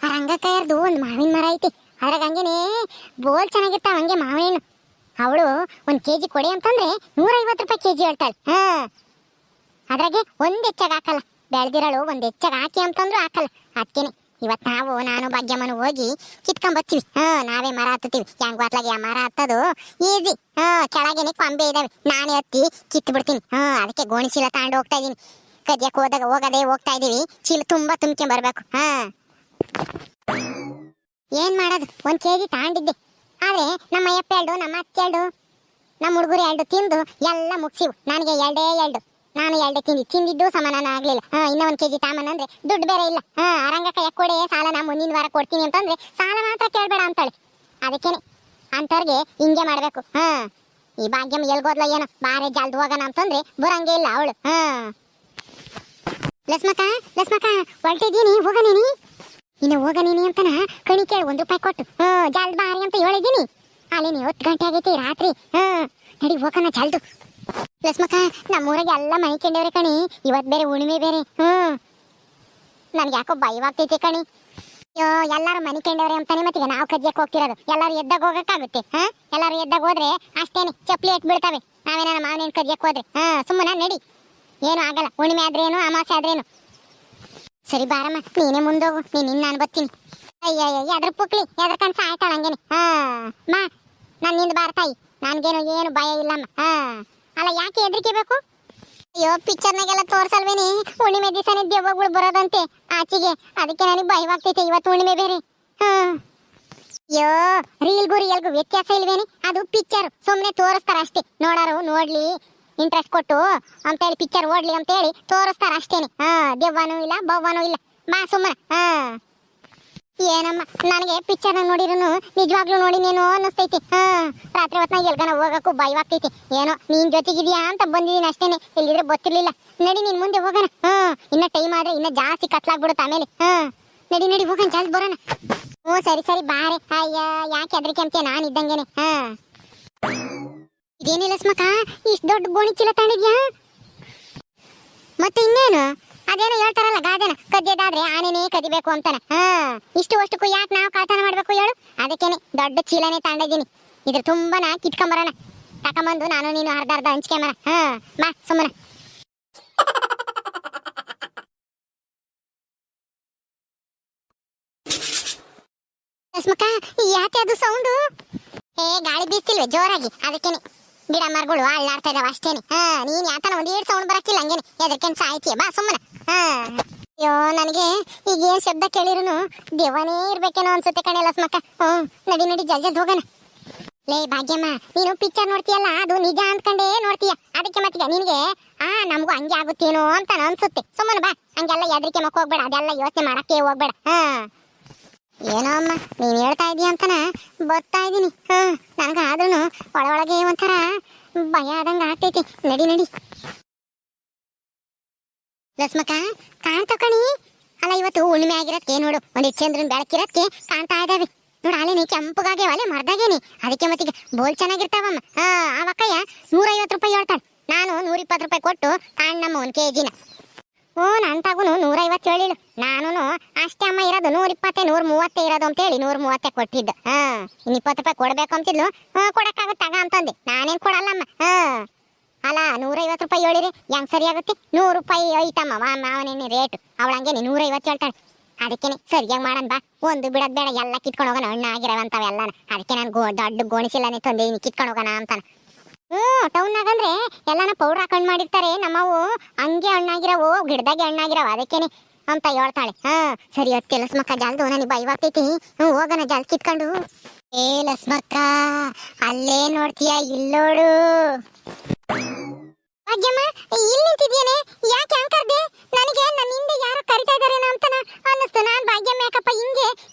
ಆ ರಂಗಕ್ಕಯ್ಯರ್ದು ಒಂದು ಮಾವಿನ ಮರ ಐತಿ. ಅದ್ರಾಗ ಹಂಗೇನೆ ಬೋಲ್ ಚೆನ್ನಾಗಿರ್ತಾವ ಹಂಗೆ ಮಾವಿನ ಹಣ್ಣು. ಅವಳು 1 kg ಕೊಡಿ ಅಂತಂದ್ರೆ 150 ರೂಪಾಯಿ kg ಹೇಳ್ತಾಳೆ. ಅದ್ರಾಗೆ ಒಂದ್ ಹೆಚ್ಚಾಗ ಹಾಕಲ್ಲ, ಬೆಳ್ದಿರಳು ಒಂದ್ ಹೆಚ್ಚಾಗ ಹಾಕಿ ಅಂತಂದ್ರು ಹಾಕಲ್ಲ. ಅದಕ್ಕೇನೆ ಇವತ್ತು ನಾನು ಭಾಗ್ಯಮ್ಮನ ಹೋಗಿ ಕಿತ್ಕೊಂಡ್ ಬರ್ತೀವಿ. ನಾವೇ ಮರ ಹತ್ತೀವಿ. ಹೆಂಗ್ ಗೊತ್ತಾಗಿ ಆ ಮರ ಹತ್ತದು ಈಸಿ. ಕೆಳಗೇನೆ ಕೊಂಬೆ ಇದಾವೆ, ನಾನೇ ಹತ್ತಿ ಕಿತ್ತು ಬಿಡ್ತೀನಿ. ಅದಕ್ಕೆ ಗೋಣಿ ಚೀಲ ತಗೊಂಡು ಹೋಗ್ತಾ ಇದೀನಿ. ಕದಿಯಕ್ಕೆ ಹೋಗದೆ ಹೋಗ್ತಾ ಇದೀವಿ. ಚೀಲ ತುಂಬಾ ತುಂಬ್ಕೊಂಡ್ ಬರ್ಬೇಕು. ಏನ್ ಮಾಡೋದು, 1 kg ತಗೊಂಡಿದ್ದೆ. ಆದ್ರೆ ನಮ್ಮ ಅಯ್ಯಪ್ಪ 2, ನಮ್ಮ ಅತ್ತೆ 2, ನಮ್ಮ ಹುಡುಗರು 2 ತಿಂದು ಎಲ್ಲ ಮುಗಿಸಿವು. ನನಗೆ 2 ನಾನು 2 ತಿಂದಿದ್ದು ಸಮಾಧಾನ ಆಗ್ಲಿಲ್ಲ. ಇನ್ನ 1 kg ತಾಮನಂದ್ರೆ ದುಡ್ಡು ಬೇರೆ ಇಲ್ಲ. ಅರಂಗಕ್ಕ ಕೊಡೆ ಸಾಲ ನಾ ಮುಂದಿನ ವಾರ ಕೊಡ್ತೀನಿ ಅಂತಂದ್ರೆ ಸಾಲ ಮಾತ್ರ ಕೇಳ್ಬೇಡ ಅಂತಾಳೆ. ಅದಕ್ಕೇನೆ ಅಂತವ್ರಿಗೆ ಹಿಂಗೆ ಮಾಡ್ಬೇಕು. ಈ ಭಾಗ್ಯಮ್ಮ ಎಲ್ಗೋದ್ಲ ಏನೋ ಬಾರೆ ಜಲ್ದು ಹೋಗೋಣ ಅಂತಂದ್ರೆ ಬರಂಗೆ ಇಲ್ಲ ಅವಳು. ಲಸ್ಮಕ್ಕ ಹೊರಟಿದ್ದೀನಿ, ಹೋಗನೇನಿ. ಇನ್ನು ಹೋಗನೇನಿ ಅಂತನ ಕಣಿ ಕೇಳಿ 1 ರೂಪಾಯಿ ಕೊಟ್ಟು ಜಲ್ದ್ ಬಾರಿ ಅಂತ ಹೇಳಿದೀನಿ. ಅಲ್ಲೇನಿ 10 ಗಂಟೆ ಆಗೈತಿ ರಾತ್ರಿ. ನಡಿ ಹೋಗೋಣ ಜಲ್ದು. ಲಸ್ಮಕ್ಕ ನಮ್ಮೂರಾಗ ಎಲ್ಲ ಮನೆ ಕೆಂಡವ್ರೆ ಕಣಿ. ಇವತ್ ಬೇರೆ ಹುಣ್ಣಿಮೆ ಬೇರೆ. ನನ್ಗೆ ಯಾಕೋ ಭಯವಾಗ್ತೈತಿ ಕಣಿ. ಎಲ್ಲಾರು ಮನೆ ಕೆಂಡವ್ರೆ ಅಂತಾನೆ ಮತ್ತೀಗ ನಾವು ಕಜ್ಜಕ್ಕೆ ಹೋಗ್ತಿರೋದು. ಎಲ್ಲಾರು ಎದ್ದಾಗ ಹೋಗಕ್ಕಾಗುತ್ತೆ? ಎಲ್ಲಾರು ಎದ್ದಾಗ ಹೋದ್ರೆ ಅಷ್ಟೇನೆ ಚಪ್ಪಲಿ ಎಟ್ ಬೀಳ್ತಾವೆ. ನಾವೇನ ಮಾವಿನ ಕಜ್ಜಕ್ಕೆ ಹೋದ್ರೆ ಸುಮ್ಮನೆ ನಡಿ, ಏನು ಆಗಲ್ಲ. ಹುಣ್ಣಿಮೆ ಆದ್ರೇನು ಅಮಾಸೆ ಆದ್ರೇನು. ಸರಿ ಬಾರಮ್ಮ, ನೀನೇ ಮುಂದೋಗು, ನಾನು ಬರ್ತೀನಿ. ಅಯ್ಯ ಎದ್ರ ಪುಕ್ಲಿ ಎದ್ರ ಕಣ್ ಸಾಯ್ತಾಳ ಹಂಗೇನೆ. ಮಾ ನಾನು ನಿಂದ ಬಾರ್ತಾಯಿ, ನನ್ಗೇನು ಏನು ಭಯ ಇಲ್ಲಮ್ಮ. ಅಲ್ಲ ಯಾಕೆ ಹೆದರಿಕೆ ಬೇಕು? ಅಯ್ಯೋ ಪಿಕ್ಚರ್ನಾಗೆಲ್ಲ ತೋರ್ಸಲ್ವೇನಿ ಹುಣ್ಣಿಮೆ ದಿವಸನೇ ದೆವ್ವಗಳು ಬರೋದಂತೆ ಆಚೆಗೆ. ಅದಕ್ಕೆ ನನಗೆ ಭಯವಾಗ್ತೈತೆ. ಇವತ್ತು ಹುಣ್ಣಿಮೆ ಬೇರೆ. ಅಯ್ಯೋ ರೀಲ್ಗೂ ರಿಯಲ್ಗೂ ವ್ಯತ್ಯಾಸ ಇಲ್ವೇನಿ? ಅದು ಪಿಕ್ಚರ್ ಸುಮ್ಮನೆ ತೋರಿಸ್ತಾರ ಅಷ್ಟೇ. ನೋಡಾರು ನೋಡ್ಲಿ ಇಂಟ್ರೆಸ್ಟ್ ಕೊಟ್ಟು ಅಂತೇಳಿ ಪಿಕ್ಚರ್ ಓಡ್ಲಿ ಅಂತೇಳಿ ತೋರಿಸ್ತಾರ ಅಷ್ಟೇನೆ. ದೆವ್ವನೂ ಇಲ್ಲ ಬವ್ವನೂ ಇಲ್ಲ. ಬಾ ಸುಮ್ಮನೆ. ಏನಮ್ಮ ನನಗೆ ಪಿಕ್ಚರ್ನ ನೋಡಿರೂ ನಿಜವಾಗ್ಲೂ ನೋಡಿನೇನೋ ಅನ್ನಿಸ್ತೈತಿ. ರಾತ್ರಿ ಹೊತ್ನಾಗ ಎಲ್ಗನ ಹೋಗಕ್ಕೂ ಭಯವಾಗ್ತೈತಿ. ಏನೋ ನೀನ್ ಜೊತೆಗಿದ್ಯಾ ಅಂತ ಬಂದಿದ್ದೀನಿ ಅಷ್ಟೇನೆ, ಇಲ್ಲಿದ್ರೆ ಗೊತ್ತಿರ್ಲಿಲ್ಲ. ನಡಿ ನೀನ್ ಮುಂದೆ ಹೋಗೋಣ. ಇನ್ನ ಟೈಮ್ ಆದ್ರೆ ಇನ್ನ ಜಾಸ್ತಿ ಕತ್ಲಾಗ್ಬಿಡುತ್ತೆ ಆಮೇಲೆ. ನಡಿ ಹೋಗೋಣ, ಜಲ್ದಿ ಬರೋಣ. ಸರಿ ಬಾರೆ. ಅಯ್ಯ ಯಾಕೆ ಅದ್ರಿಕೆ ಅಂತೆ, ನಾನು ಇದ್ದಂಗೆನೆ. ಇದೇನಿಲ್ಲ ಸ್ಮಕ, ಇಷ್ಟು ದೊಡ್ಡ ಗೋಣಿ ಚೀಲ ತಗೊಂಡಿದ್ಯಾ? ಮತ್ತೆ ಇನ್ನೇನು ಅದೇನೋ ಹೇಳ್ತಾರಲ್ಲ ಗಾದೆನ, ಕದ್ಯದಾದ್ರೆ ಆನೆನೇ ಕದಿಬೇಕು ಅಂತಾನೆ. ಅಷ್ಟಕ್ಕೂ ಯಾಕೆ ನಾವು ಕಾತನ ಮಾಡ್ಬೇಕು ಹೇಳು? ಅದಕ್ಕೇನೆ ದೊಡ್ಡ ಚೀಲನೇ ತಗೊಂಡಿದ್ದೀನಿ. ಇದ್ರ ತುಂಬಾನ ಕಿತ್ಕೊಂಬರೋಣ. ತಕೊಂಬಂದು ನಾನು ನೀನು ಅರ್ಧ ಹಂಚ್ಕೊಂಬರ. ಬಾ ಸುಮ್ಮನೆ. ಯಾಕೆ ಅದು ಸೌಂಡು? ಗಾಳಿ ಬೀಸ್ತಿಲ್ವೇ ಜೋರಾಗಿ? ಅದಕ್ಕೇನೆ ಗಿಡ ಮರಗಳು ಅಳ್ಳಾಡ್ತಾ ಇದಾವ ಅಷ್ಟೇನೆ. ನೀನ್ ಯಾತನ 1 ಸೌಂಡ್ ಬರಕ್ಕಿಲ್ಲ ಹಂಗೇನೆ, ಎದರ್ಕೆನ್ ಸಾಯ್ತೀಯ. ಬಾ ಸುಮ್ಮನೆ. ಅಯ್ಯೋ ನನಗೆ ಈಗ ಏನ್ ಶಬ್ದ ಕೇಳಿರುನು ದೇವನೇ ಇರ್ಬೇಕೇನೋ ಅನ್ಸುತ್ತೆ ಕಣೆ ಲಸ್ಮಕ್ಕ. ನಡಿ ಜಲ್ದಿ ಹೋಗೋಣ. ಲೇ ಭಾಗ್ಯಮ್ಮ, ನೀನು ಪಿಕ್ಚರ್ ನೋಡ್ತೀಯಲ್ಲ ಅದು ನಿಜ ಅಂದ್ಕೊಂಡೇ ನೋಡ್ತೀಯ. ಅದಕ್ಕೆ ಮತ್ತೀಗ ನಿನಗೆ ನಮಗೂ ಹಂಗೆ ಆಗುತ್ತೇನೋ ಅಂತ ಅನ್ಸುತ್ತೆ. ಸುಮ್ಮನೆ ಬಾ, ಹಂಗೆಲ್ಲ ಎದ್ರಿಕೆ ಮಕ್ಕ ಹೋಗ್ಬೇಡ, ಅದೆಲ್ಲ ಯೋಚನೆ ಮಾಡಕ್ಕೆ ಹೋಗ್ಬೇಡ. ಏನೋ ಅಮ್ಮ ನೀನ್ ಹೇಳ್ತಾ ಇದೀಯ ಅಂತನ ಬರ್ತಾ ಇದೀನಿ. ನನಗ ಆದ್ರೂ ಒಳಗೆ ಒಂಥರ ಭಯ ಆದಂಗ ಆಗ್ತೈತಿ. ನಡಿ ಲಸ್ಮಕ್ಕ ಕಾಣ್ತಾ ಕಣಿ. ಅಲ್ಲ ಇವತ್ತು ಹುಣ್ಣಿಮೆ ಆಗಿರತ್ಕೆ ನೋಡು, ಒಂದ್ ಚಂದ್ರನ್ ಬೆಳಕಿರತ್ಕೆ ಕಾಣ್ತಾ ಇದಾವೆ ನೋಡು. ಅಲ್ಲೇನಿ ಕೆಂಪುಗಾಗೆ ಒಲೆ ಮರ್ದಾಗೇನಿ. ಅದಕ್ಕೆ ಮತ್ತೀಗ ಬೋಲ್ ಚೆನ್ನಾಗಿರ್ತಾವಮ್ಮ. ಅವಕ್ಕಯ್ಯ 150 ರೂಪಾಯಿ ಹೇಳ್ತಾಳೆ. ನಾನು 120 ರೂಪಾಯಿ ಕೊಟ್ಟು ಕಾಣ್ಣಮ್ಮ 1 kg. ನನ್ ತಗು 150 ಹೇಳಿಳು. ನಾನು ಅಷ್ಟೇ ಅಮ್ಮ ಇರೋದು 120 130 ಇರೋದು ಅಂತೇಳಿ 130 ಕೊಟ್ಟಿದ್ದು. ಇನ್ನು 20 ರೂಪಾಯಿ ಕೊಡ್ಬೇಕು ಅಂತಿದ್ಲು. ಕೊಡಕ್ಕಾಗುತ್ತೆ ತಗ ಅಂತಂದೆ. ನಾನೇನ್ ಕೊಡಲ್ಲಮ್ಮ. ಅಲ್ಲ 150 ರೂಪಾಯಿ ಹೇಳಿರಿ ಹೆಂಗ್ ಸರಿ ಆಗುತ್ತೆ? 100 ರೂಪಾಯಿ ಐತಮ್ಮ ಮಾವನೇನೆ ರೇಟ್. ಅವಳಂಗೆ 150 ಹೇಳ್ತಾಳೆ. ಅದಕ್ಕೇನೆ ಸರಿಯಾಗಿ ಮಾಡನ್ ಬಾ. ಒಂದು ಬಿಡೋದ್ ಬೇಡ, ಎಲ್ಲ ಕಿತ್ಕೊಂಡು ಹೋಗೋಣ. ಹಣ್ಣು ಆಗಿರವಂತಾವ ಎಲ್ಲಾನ. ಅದಕ್ಕೆ ನಾನು ದೊಡ್ಡ ಗೋಣಿಸಿಲ್ಲನೆ ತಂದಿದ್ದೀನಿ, ಕಿತ್ಕೊಂಡು ಹೋಗೋಣ ಅಂತಾನ. ಟೌನ್ನಾಗಂದ್ರೆ ಎಲ್ಲಾನ ಪೌಡ್ರ್ ಹಾಕೊಂಡ್ ಮಾಡಿರ್ತಾರೆ. ನಮ್ಮವು ಹಂಗೆ ಹಣ್ಣಾಗಿರವು, ಗಿಡದಾಗೆ ಹಣ್ಣಾಗಿರವು. ಅದಕ್ಕೇನೆ ಅಂತ ಹೇಳ್ತಾಳೆ. ಸರಿ ಹೊತ್ತೆ ಲಸ್ಮಕ್ಕ ಜಲ್ದು, ನನಗೆ ಭಯವಾಗ್ತೈತಿ. ಹೋಗೋಣ ಜಲ್ ಕಿತ್ಕೊಂಡು. ಲಸ್ಮಕ್ಕ ಅಲ್ಲೇ ನೋಡ್ತೀಯ, ಇಲ್ಲೋಡು. ಭಾಗ್ಯಮ್ಮ ಇಲ್ಲಿ ನಿಂತಿದ್ಯೇನೆ, ಯಾಕೆ ಕರ್ದೆ? ನನಗೆ ನನ್ನ ಹಿಂದೆ ಯಾರು ಕರಿತಾ ಇದಾರೇನೋ ಅಂತ ಅನ್ನಿಸ್ತು. ನಾನ್ ಭಾಗ್ಯಮ್ಮ ಯಾಕಪ್ಪ ಹಿಂಗೆ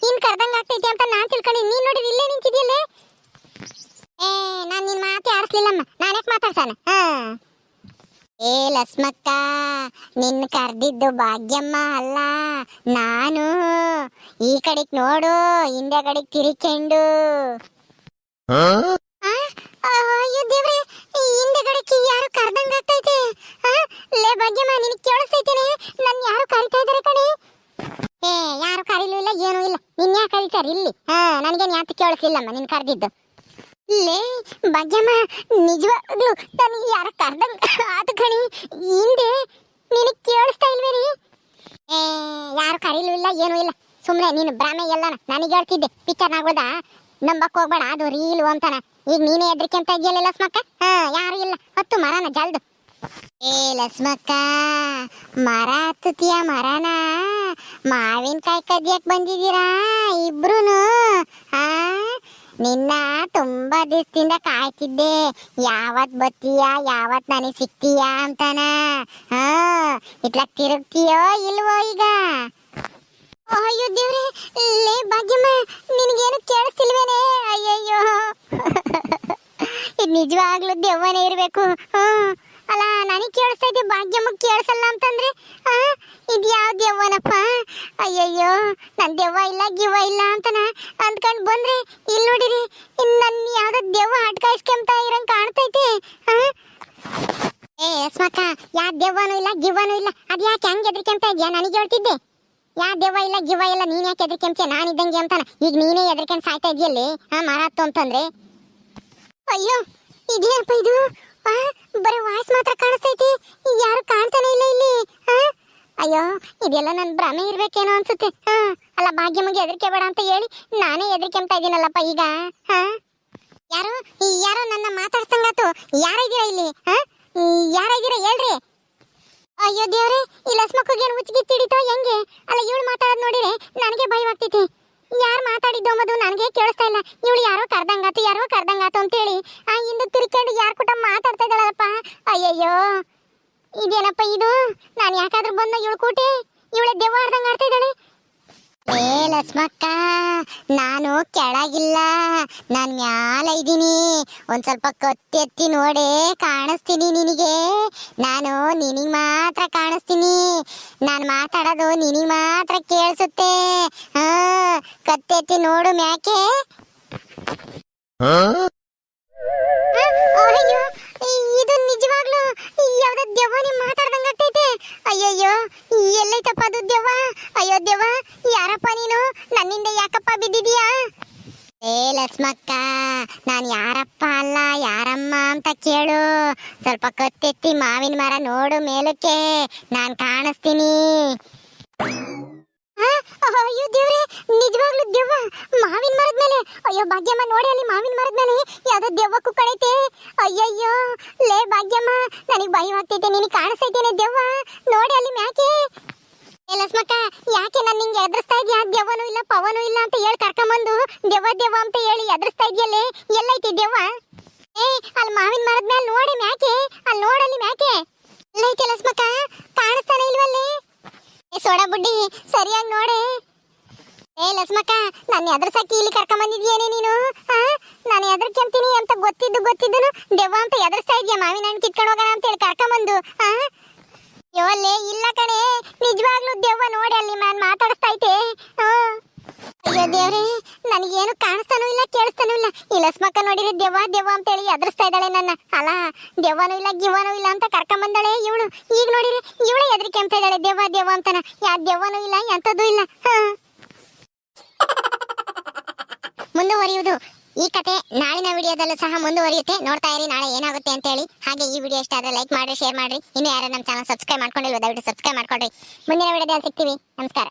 ಕರ್ದಂಗ ಆಗ್ತೈತಿ ಅಂತ ನಾನ್ ತಿಳ್ಕೊಂಡಿ. ನೀನ್ ನೋಡಿ ಇಲ್ಲೇ ನಿಂತಿದ್ಯಲ್ಲೇ. ನಾನ್ ನಿನ್ ಮಾತೆ ಆಡಿಸ್ಲಿಲ್ಲಮ್ಮ, ನಾನ್ಯಾಕೆ ಮಾತಾಡ್ಸಾನ? ಲಸ್ಮಕ್ಕ ನಿನ್ನ ಕರ್ದಿದ್ದು ಭಾಗ್ಯಮ್ಮ ಅಲ್ಲ, ನಾನು. ಈ ಕಡೆಗ್ ನೋಡು, ಹಿಂದೆ ಕಡೆಗ್ ತಿರುಕೊಂಡು. ಅಯ್ಯೋ ದೇವ್ರೆ, ಹಿಂದೆ ಕಡೆಗೆ ಯಾರು ಕರ್ದಂಗ ಆಗ್ತೈತೆ. ಲೇ ಭಾಗ್ಯಮ್ಮ ನಿನಗೆ ಕೇಳಿಸ್ತೈತೇನೆ? ನನ್ ಯಾರು ಕರಿತಾ ಇದಾರೆ ಕಣೆ. ಯಾರು ಕರೀಲಿಲ್ಲ, ಏನು ಇನ್ಯಾಕೆ ಕರೀತಾರೆ ಇಲ್ಲಿ? ನನಗೇನು ಯಾತ ಕೇಳಿಸ್ಲಿಲ್ಲಮ್ಮ ನೀನು ಕರೆದಿದ್ದು. ಲೇ ಭಾಗ್ಯಮ್ಮ, ನಿಜವಾಗ್ಲು ನನಗೆ ಯಾರ ಕರ್ದಂಗ ಆತ ಕಣಿ. ಹಿಂದೆ ನಿನಗೆ ಕೇಳಿಸ್ತಾ ಇಲ್ವೇರಿ? ಯಾರು ಕರೀಲೂ ಇಲ್ಲ, ಏನೂ ಇಲ್ಲ. ಸುಮ್ಮನೆ ನೀನು ಭ್ರಮೆ ಎಲ್ಲನ ನನಗೆ ಹೇಳ್ತಿದ್ದೆ. ಪಿಕ್ಚರ್ ಆಗೋದ ನಂಬಕ್ ಹೋಗ್ಬೇಡ, ಅದು ರೀಲು ಅಂತಾನ. ಈಗ ನೀನೇ ಹೆದ್ರಿಕೆಂತ ಇದೆಯಲ್ಲ ಲಸ್ಮಕ್ಕ. ಯಾರು ಇಲ್ಲ, ಹೊತ್ತು ಮರನ ಜಲ್ದು. ಲಸ್ಮಕ್ಕ, ಮರ ಹತ್ತುತ್ತೀಯ? ಮರನ ಮಾವಿನಕಾಯಿ ಕದಿಯಕ್ ಬಂದಿದ್ದೀರಾ ಇಬ್ರುನು? ನಿನ್ನ ತುಂಬಾ ದಿವಸದಿಂದ ಕಾಯ್ತಿದ್ದೆ, ಯಾವತ್ ಬತ್ತೀಯ, ಯಾವತ್ ನನಗೆ ಸಿಗ್ತೀಯ ಅಂತಾನ. ಇಟ್ಲಾಕ್ ತಿರುಗ್ತೀಯೋ ಇಲ್ವೋ ಈಗ? ಅಯ್ಯೋ ದೇವ್ರೆ, ಲೇ ಭಾಗ್ಯಮ್ಮ, ನಿನಗೇನು ಕೇಳಿಸ್ತಿಲ್ವೇನೆ? ಅಯ್ಯಯ್ಯೋ, ಇದು ನಿಜವಾಗ್ಲೂ ದೆವ್ವನೇ ಇರಬೇಕು. ಅಲ್ಲ, ನನಗೆ ಕೇಳಿಸ್ತಾ ಇದ್ದೆ, ಭಾಗ್ಯಮ್ಮಗೆ ಕೇಳಿಸಲ್ಲ ಅಂತಂದ್ರೆ ಇದು ಯಾವ ದೆವ್ವನಪ್ಪ? ಅಯ್ಯಯ್ಯೋ, ನನ್ನ ದೆವ್ವ ಇಲ್ಲ ಗಿವ್ವ ಇಲ್ಲ ಅಂತನ ಅಂದ್ಕೊಂಡು ಬಂದ್ರೆ ಇಲ್ಲಿ ನೋಡಿರಿ, ನನ್ನ ಯಾವ್ದೋ ದೆವ್ವ ಅಡ್ಕಾಯಿಸ್ಕೊಂತ ಇರಂಗ್ ಕಾಣ್ತೈತೆ. ಲಸ್ಮಕ್ಕ, ಯಾವ ದೆವ್ವನೂ ಇಲ್ಲ ಗಿವ್ವನೂ ಇಲ್ಲ. ಅದು ಯಾಕೆ ಹೆಂಗೆ ಎದ್ರಿಕೆಂತ ಇದೆಯಾ? ನನಗೆ ಹೇಳ್ತಿದ್ದೆ ಯಾ ದೆವ್ವ ಇಲ್ಲ ಗಿವ್ವ ಇಲ್ಲ, ನೀನ್ ಯಾಕೆ ಎದ್ರಿಕೆಂತ ನಾನಿದ್ದಂಗೆ ಅಂತಾನ. ಈಗ ನೀನೇ ಎದ್ರಿಕೆಂತ ಸಾಯ್ತಾ ಇದೆಯಲ್ಲಿ ಮರ ಹತ್ತು ಅಂತಂದ್ರೆ. ಅಯ್ಯೋ, ಇದೇನಪ್ಪ ಇದು? ಬರೀ ವಾಯ್ಸ್ ಮಾತ್ರ ಕಾಣಿಸ್ತೈತಿ, ಯಾರು ಕಾಣ್ತಾನೆ ಇಲ್ಲ ಇಲ್ಲಿ. ಅಯ್ಯೋ, ಇದೆಲ್ಲ ನನ್ನ ಭ್ರಮೆ ಇರ್ಬೇಕೇನೋ ಅನ್ಸುತ್ತೆ. ಅಲ್ಲ, ಭಾಗ್ಯಮ್ಮಗೆ ಹೆದರಿಕೆ ಬೇಡ ಅಂತ ಹೇಳಿ ನಾನೇ ಹೆದರಿಕೆಂತ ಇದ್ದೀನಲ್ಲಪ್ಪ ಈಗ. ಯಾರು ಯಾರೋ ನನ್ನ ಮಾತಾಡ್ಸಂಗಾತು. ಯಾರಿದ್ದೀರಾ ಇಲ್ಲಿ? ಯಾರಿದ್ದೀರಾ ಹೇಳ್ರಿ? ಅಯ್ಯೋ ದೇವ್ರೆ, ಈ ಲಸ್ಮಕ್ಕಗೇನು ಹುಚ್ಚಿಗೆ ತಿಡಿತೋ ಹೆಂಗೆ? ಅಲ್ಲ, ಇವಳು ಮಾತಾಡೋದು ನೋಡಿರೆ ನನಗೆ ಭಯವಾಗ್ತೈತಿ. ಯಾರು ಮಾತಾಡಿದ್ದು ಅಂಬುದು ನನಗೆ ಕೇಳಿಸ್ತಾ ಇಲ್ಲ. ಇವಳು ಯಾರೋ ಕರ್ದಂಗಾತು ಅಂತೇಳಿ ಹಿಂದೆ ತಿರ್ಕೊಂಡು ಯಾರು ಕೂಟ ಮಾತಾಡ್ತಾ ಇದ್ದಾಳಪ್ಪ. ಅಯ್ಯಯ್ಯೋ, ಇದೇನಪ್ಪ ಇದು? ನಾನು ಯಾಕಾದ್ರೂ ಬಂದ ಇವಳು ಕೂಟಿ ಇವಳೆ ದೆವ್ವ ಆಡ್ದಂಗೆ ಆಡ್ತಾ ಇದ್ದಾಳೆ. ಲಸ್ಮಕ್ಕ, ನಾನು ಕೆಳಗಿಲ್ಲ, ನಾನು ಮ್ಯಾಲ ಇದ್ದೀನಿ. ಒಂದ್ ಸ್ವಲ್ಪ ಕತ್ತೆತ್ತಿ ನೋಡೆ, ಕಾಣಿಸ್ತೀನಿ ನಿನಗೆ. ನಾನು ನಿನಗೆ ಮಾತ್ರ ಕಾಣಿಸ್ತೀನಿ, ನಾನು ಮಾತಾಡೋದು ನಿನಗೆ ಮಾತ್ರ ಕೇಳಿಸುತ್ತೆ. ಕತ್ತೆತ್ತಿ ನೋಡು ಮ್ಯಾಕೆ. ಅಯ್ಯೋ, ಇದು ನಿಜವಾಗ್ಲೂ ಯಾವ್ದೋ ದೆವ್ವನೇ ಮಾತಾಡ್ದಂಗ ಆಗ್ತೈತೆ. ಅಯ್ಯಯ್ಯೋ, ಎಲ್ಲೈತಪ್ಪ ಅದು ದೆವ್ವ? ಅಯ್ಯೋ ದೆವ್ವ, ಯಾರಪ್ಪ ನೀನು? ನನ್ನಿಂದ ಯಾಕಪ್ಪ ಬಿದ್ದಿದೀಯಾ? ಲಸ್ಮಕ್ಕ, ನಾನು ಯಾರಪ್ಪ ಅಲ್ಲ, ಯಾರಮ್ಮ ಅಂತ ಕೇಳು. ಸ್ವಲ್ಪ ಕತ್ತೆತ್ತಿ ಮಾವಿನ ಮರ ನೋಡು ಮೇಲಕ್ಕೆ, ನಾನು ಕಾಣಿಸ್ತೀನಿ. ಅಯ್ಯೋ ದೇವ್ರೆ, ನಿಜವಾಗ್ಲೂ ದೆವ್ವ ಮಾವಿನ ಮರದ ಮೇಲೆ? ಅಯ್ಯೋ ಭಾಗ್ಯಮ್ಮ, ನೋಡಿ ಅಲ್ಲಿ ಮಾವಿನ ಮರದ ಮೇಲೆ ಯಾವ್ದೋ ದೆವ್ವ ಕುಕ್ಕಳೈತೆ. ಅಯ್ಯಯ್ಯೋ, ಲೇ ಭಾಗ್ಯಮ್ಮ, ನನಗೆ ಭಯವಾಗ್ತೈತೆ. ನಿನಗೆ ಕಾಣಿಸ್ತೈತೇನೆ ದೆವ್ವ? ನೋಡಿ ಅಲ್ಲಿ ಮ್ಯಾಕೆ. ಲಸ್ಮಕ್ಕ, ಯಾಕೆ ನಾನು ನಿಂಗೆ ಎದುರಿಸ್ತಾ ಇದೆಯಾ? ದೆವ್ವನೂ ಇಲ್ಲ ಪವನೂ ಇಲ್ಲ ಅಂತ ಹೇಳಿ ಕರ್ಕೊಂಬಂದು ದೆವ್ವ ಅಂತ ಹೇಳಿ ಎದುರಿಸ್ತಾ ಇದೆಯಲ್ಲೇ. ಎಲ್ಲೈತಿ ದೆವ್ವ? ಅಲ್ಲಿ ಮಾವಿನ ಮರದ ಮೇಲೆ ನೋಡಿ ಮ್ಯಾಕೆ, ಅಲ್ಲಿ ನೋಡಲ್ಲಿ ಮ್ಯಾಕೆ. ಎಲ್ಲೈತೆ ಲಸ್ಮಕ್ಕ? ಕಾಣಿಸ್ತಾನೆ ಇಲ್ವಲ್ಲಿ? ಸೋಡಾ ಬುಡ್ಡಿ, ಸರಿಯಾಗಿ ನೋಡೆ. ಲಸ್ಮಕ್ಕ, ನನ್ನ ಎದುರ್ಸಕ್ಕೆ ಇಲ್ಲಿ ಕರ್ಕೊಂಬಂದಿದ್ಯೇನೆ ನೀನು? ನಾನು ಎದುರ್ಕೊಂತೀನಿ ಅಂತ ಗೊತ್ತಿದ್ದನು ದೆವ್ವ ಅಂತ ಎದುರಿಸ್ತಾ ಇದೆಯಾ? ಮಾವಿನ ಹಣ್ಣು ಕಿತ್ಕೊಂಡು ಹೋಗೋಣ ಅಂತೇಳಿ ಕರ್ಕೊಂಬಂದು. ಯೋಲ್ಲೇ, ಇಲ್ಲ ಕಣೆ, ನಿಜವಾಗ್ಲೂ ದೆವ್ವ ನೋಡಿ ಅಲ್ಲಿ ನಾನು ಮಾತಾಡಿಸ್ತಾ ಐತೆ. ಅಯ್ಯೋ ದೇವ್ರೆ, ನನಗೇನು ಕಾಣಿಸ್ತಾನೂ ಇಲ್ಲ ಕೇಳಿಸ್ತಾನೂ ಇಲ್ಲ. ಈ ಲಸ್ಮಕ್ಕ ನೋಡಿದ್ರೆ ದೆವ್ವ ಅಂತೇಳಿ ಎದುರಿಸ್ತಾ ಇದ್ದಾಳೆ ನನ್ನ. ಅಲ್ಲ, ದೆವ್ವನೂ ಇಲ್ಲ ಗಿವ್ವನೂ ಇಲ್ಲ ಅಂತ ಕರ್ಕೊಂಬಂದಾಳೆ ಇವಳು. ಈಗ ನೋಡಿದ್ರೆ ಇವಳೇ ಹೆದರಿಕೆ ಅಂತ ಇದ್ದಾಳೆ ದೆವ್ವ ಅಂತಾನ. ಯಾ ದೆವ್ವನೂ ಇಲ್ಲ, ಎಂಥದ್ದು ಇಲ್ಲ. ಮುಂದುವರಿಯುವುದು ಈ ಕತೆ ನಾಳಿನ ವಿಡಿಯೋದಲ್ಲೂ ಸಹ ಮುಂದುವರಿಯುತ್ತೆ. ನೋಡ್ತಾ ಇರಿ ನಾಳೆ ಏನಾಗುತ್ತೆ ಅಂತ ಹೇಳಿ. ಹಾಗೆ ಈ ವಿಡಿಯೋ ಇಷ್ಟ ಆದ್ರೆ ಲೈಕ್ ಮಾಡಿ, ಶೇರ್ ಮಾಡ್ರಿ. ಇನ್ನು ಯಾರು ನಮ್ಮ ಚಾನಲ್ ಸಬ್ಸ್ಕ್ರೈಬ್ ಮಾಡ್ಕೊಂಡಿಲ್ವ ದಯವಿಟ್ಟು ಸಬ್ಸ್ಕ್ರೈಬ್ ಮಾಡ್ಕೊಳ್ರಿ. ಮುಂದಿನ ವಿಡಿಯೋದಲ್ಲಿ ಸಿಗ್ತೀವಿ. ನಮಸ್ಕಾರ.